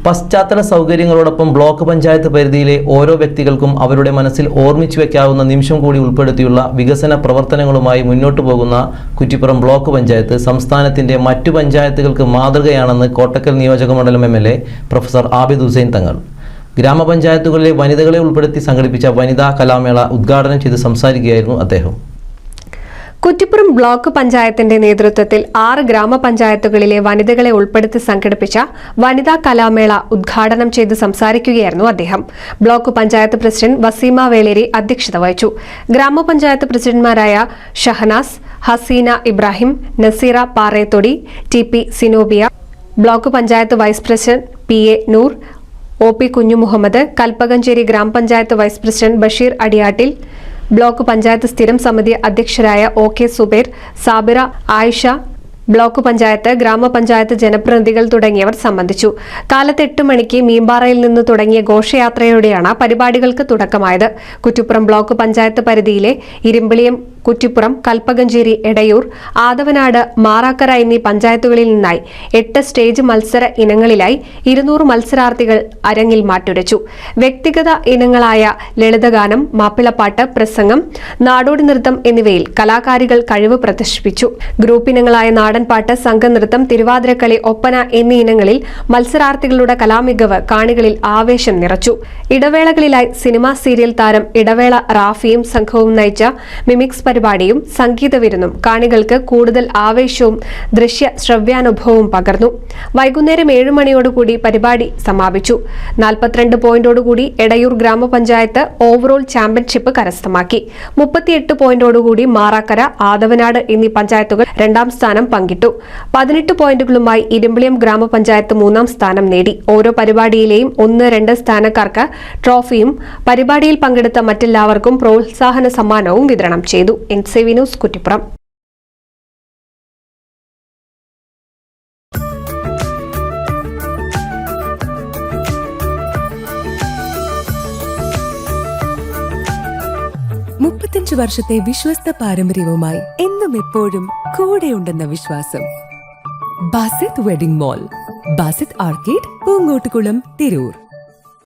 പശ്ചാത്തല സൗകര്യങ്ങളോടൊപ്പം ബ്ലോക്ക് പഞ്ചായത്ത് പരിധിയിലെ ഓരോ വ്യക്തികൾക്കും അവരുടെ മനസ്സിൽ ഓർമ്മിച്ചു വയ്ക്കാവുന്ന നിമിഷം കൂടി ഉൾപ്പെടുത്തിയുള്ള വികസന പ്രവർത്തനങ്ങളുമായി മുന്നോട്ടു പോകുന്ന കുറ്റിപ്പുറം ബ്ലോക്ക് പഞ്ചായത്ത് സംസ്ഥാനത്തിന്റെ മറ്റു പഞ്ചായത്തുകൾക്ക് മാതൃകയാണെന്ന് കോട്ടക്കൽ നിയോജകമണ്ഡലം MLA പ്രൊഫസർ ആബിദ് ഹുസൈൻ തങ്ങൾ ഗ്രാമപഞ്ചായത്തുകളിലെ വനിതകളെ ഉൾപ്പെടുത്തി സംഘടിപ്പിച്ച വനിതാ കലാമേള ഉദ്ഘാടനം ചെയ്ത് സംസാരിക്കുകയായിരുന്നു അദ്ദേഹം. കുറ്റിപ്പുറം ബ്ലോക്ക് പഞ്ചായത്തിന്റെ നേതൃത്വത്തിൽ 6 ഗ്രാമപഞ്ചായത്തുകളിലെ വനിതകളെ ഉൾപ്പെടുത്തി സംഘടിപ്പിച്ച വനിതാ കലാമേള ഉദ്ഘാടനം ചെയ്ത് സംസാരിക്കുകയായിരുന്നു അദ്ദേഹം. ബ്ലോക്ക് പഞ്ചായത്ത് പ്രസിഡന്റ് വസീമ വേളേരി അധ്യക്ഷത വഹിച്ചു. ഗ്രാമപഞ്ചായത്ത് പ്രസിഡന്റുമാരായ Shahnaz, Haseena Ibrahim, Naseera Parethodi, TP Sinobiya, block panchayat vice president PA Noor, OP Kunhumuhammed, Kalpakanchery ഗ്രാമപഞ്ചായത്ത് vice president Basheer Adiyattil, block panchayat സ്ഥിരം സമിതി അധ്യക്ഷരായ OK സുബൈർ, സാബിറ, ആയിഷ, ബ്ലോക്ക് പഞ്ചായത്ത്, ഗ്രാമപഞ്ചായത്ത് ജനപ്രതിനിധികൾ തുടങ്ങിയവർ സംബന്ധിച്ചു. കാലത്ത് 8 മണിക്ക് മീമ്പാറയിൽ നിന്ന് തുടങ്ങിയ ഘോഷയാത്രയോടെയാണ് പരിപാടികൾക്ക് തുടക്കമായത്. കുറ്റിപ്പുറം ബ്ലോക്ക് പഞ്ചായത്ത് പരിധിയിലെ ഇരുമ്പിളിയം, കുറ്റിപ്പുറം, കൽപ്പകഞ്ചേരി, എടയൂർ, ആദവനാട്, മാറാക്കര എന്നീ പഞ്ചായത്തുകളിൽ നിന്നായി 8 സ്റ്റേജ് മത്സര ഇനങ്ങളിലായി 200 മത്സരാർത്ഥികൾ അരങ്ങിൽ മാറ്റുരച്ചു. വ്യക്തിഗത ഇനങ്ങളായ ലളിതഗാനം, മാപ്പിളപ്പാട്ട്, പ്രസംഗം, നാടോടി നൃത്തം എന്നിവയിൽ കലാകാരികൾ കഴിവ് പ്രദർശിപ്പിച്ചു. ഗ്രൂപ്പ് ഇനങ്ങളായ നാടൻപാട്ട്, സംഘനൃത്തം, തിരുവാതിരക്കളി, ഒപ്പന എന്നീ ഇനങ്ങളിൽ മത്സരാർത്ഥികളുടെ കലാമികവ് കാണികളിൽ ആവേശം നിറച്ചു. ഇടവേളകളിലായി സിനിമാ സീരിയൽ താരം ഇടവേള റാഫിയും സംഘവും നയിച്ച മിമിക്സ് പരിപാടിയും സംഗീത വിരുന്നും കാണികൾക്ക് കൂടുതൽ ആവേശവും ദൃശ്യ ശ്രവ്യാനുഭവവും പകർന്നു. വൈകുന്നേരം 7 മണിയോടുകൂടി പരിപാടി സമാപിച്ചു. 42 പോയിന്റോടുകൂടി എടയൂർ ഗ്രാമപഞ്ചായത്ത് ഓവറോൾ ചാമ്പ്യൻഷിപ്പ് കരസ്ഥമാക്കി. 38 പോയിന്റോടുകൂടി മാറാക്കര, ആദവനാട് എന്നീ പഞ്ചായത്തുകൾ 2ാം സ്ഥാനം പങ്കിട്ടു. 18 പോയിന്റുകളുമായി ഇരുമ്പിളിയം ഗ്രാമപഞ്ചായത്ത് 3ാം സ്ഥാനം നേടി. ഓരോ പരിപാടിയിലെയും 1-2 സ്ഥാനക്കാർക്ക് ട്രോഫിയും പരിപാടിയിൽ പങ്കെടുത്ത മറ്റെല്ലാവർക്കും പ്രോത്സാഹന സമ്മാനവും വിതരണം ചെയ്തു. NCV news, Kuttippuram. വർഷത്തെ വിശ്വസ്ത പാരമ്പര്യവുമായി എന്നും എപ്പോഴും കൂടെയുണ്ടെന്ന വിശ്വാസം. Basith wedding mall, Basith arcade, Poonkottukulam, Tirur.